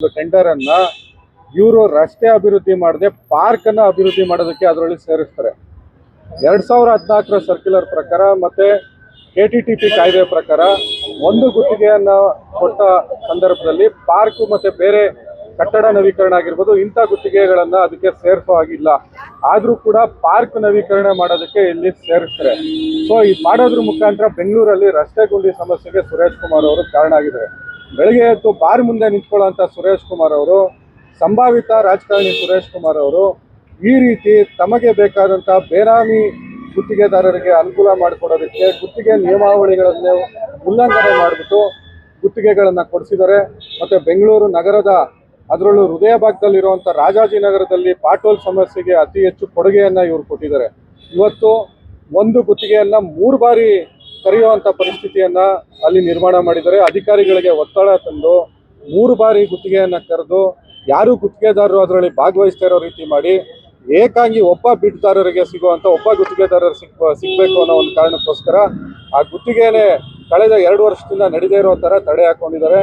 Tender ಅನ್ನ ಇವರು ರಸ್ತೆ ಅಭಿವೃದ್ಧಿ ಮಾಡದೆ ಪಾರ್ಕ್ ಅನ್ನ ಅಭಿವೃದ್ಧಿ ಮಾಡೋದಕ್ಕೆ ಅದರಲ್ಲಿ ಸೇರಿಸ್ತಾರೆ. 2014ರ ಸರ್ಕ್ಯುಲರ್ ಪ್ರಕಾರ ಮತ್ತೆ KTTP ಕಾಯ್ದೆ ಪ್ರಕಾರ ಒಂದು ಗುತ್ತಿಗೆಯನ್ನ ಕೊಟ್ಟ ಸಂದರ್ಭದಲ್ಲಿ ಪಾರ್ಕ್ ಮತ್ತೆ ಬೇರೆ ಕಟ್ಟಡ ನವೀಕರಣ ಆಗಿರ್ಬೋದು ಇಂಥ ಗುತ್ತಿಗೆಗಳನ್ನ ಅದಕ್ಕೆ ಸೇರಿಸೋ ಆಗಿಲ್ಲ. ಆದ್ರೂ ಕೂಡ ಪಾರ್ಕ್ ನವೀಕರಣ ಮಾಡೋದಕ್ಕೆ ಇಲ್ಲಿ ಸೇರಿಸ್ತಾರೆ. ಸೊ ಇದು ಮಾಡೋದ್ರ ಮುಖಾಂತರ ಬೆಂಗಳೂರಲ್ಲಿ ರಸ್ತೆ ಗುಂಡಿ ಸಮಸ್ಯೆಗೆ ಸುರೇಶ್ ಕುಮಾರ್ ಅವರು ಕಾರಣ ಆಗಿದ್ದಾರೆ. ಬೆಳಗ್ಗೆ ಎದ್ದು ಬಾರ್ ಮುಂದೆ ನಿಂತ್ಕೊಳ್ಳುವಂತ ಸುರೇಶ್ ಕುಮಾರ್ ಅವರು, ಸಂಭಾವಿತ ರಾಜಕಾರಣಿ ಸುರೇಶ್ ಕುಮಾರ್ ಅವರು ಈ ರೀತಿ ತಮಗೆ ಬೇಕಾದಂತ ಬೇನಾಮಿ ಗುತ್ತಿಗೆದಾರರಿಗೆ ಅನುಕೂಲ ಮಾಡಿಕೊಡೋದಕ್ಕೆ ಗುತ್ತಿಗೆ ನಿಯಮಾವಳಿಗಳನ್ನು ಉಲ್ಲಂಘನೆ ಮಾಡಿಬಿಟ್ಟು ಗುತ್ತಿಗೆಗಳನ್ನ ಕೊಡಿಸಿದ್ದಾರೆ. ಮತ್ತೆ ಬೆಂಗಳೂರು ನಗರದ ಅದರಲ್ಲೂ ಹೃದಯ ಭಾಗದಲ್ಲಿರುವಂಥ ರಾಜಾಜಿನಗರದಲ್ಲಿ ಪಾಟೋಲ್ ಸಮಸ್ಯೆಗೆ ಅತಿ ಹೆಚ್ಚು ಕೊಡುಗೆಯನ್ನ ಇವರು ಕೊಟ್ಟಿದ್ದಾರೆ. ಇವತ್ತು ಒಂದು ಗುತ್ತಿಗೆಯನ್ನ 3 ಬಾರಿ ಕರೆಯುವಂಥ ಪರಿಸ್ಥಿತಿಯನ್ನ ಅಲ್ಲಿ ನಿರ್ಮಾಣ ಮಾಡಿದ್ದಾರೆ. ಅಧಿಕಾರಿಗಳಿಗೆ ಒತ್ತಡ ತಂದು 3 ಬಾರಿ ಗುತ್ತಿಗೆಯನ್ನ ಕರೆದು ಯಾರು ಗುತ್ತಿಗೆದಾರರು ಅದರಲ್ಲಿ ಭಾಗವಹಿಸ್ತಾ ಇರೋ ರೀತಿ ಮಾಡಿ ಏಕಾಂಗಿ ಒಬ್ಬ ಬಿಡ್ದಾರರಿಗೆ ಸಿಗುವಂತ ಒಬ್ಬ ಗುತ್ತಿಗೆದಾರರು ಸಿಗ್ಬೇಕು ಅನ್ನೋ ಒಂದು ಕಾರಣಕ್ಕೋಸ್ಕರ ಆ ಗುತ್ತಿಗೆನೇ ಕಳೆದ 2 ವರ್ಷದಿಂದ ನಡೆದೇ ಇರೋ ತರ ತಡೆ ಹಾಕೊಂಡಿದ್ದಾರೆ.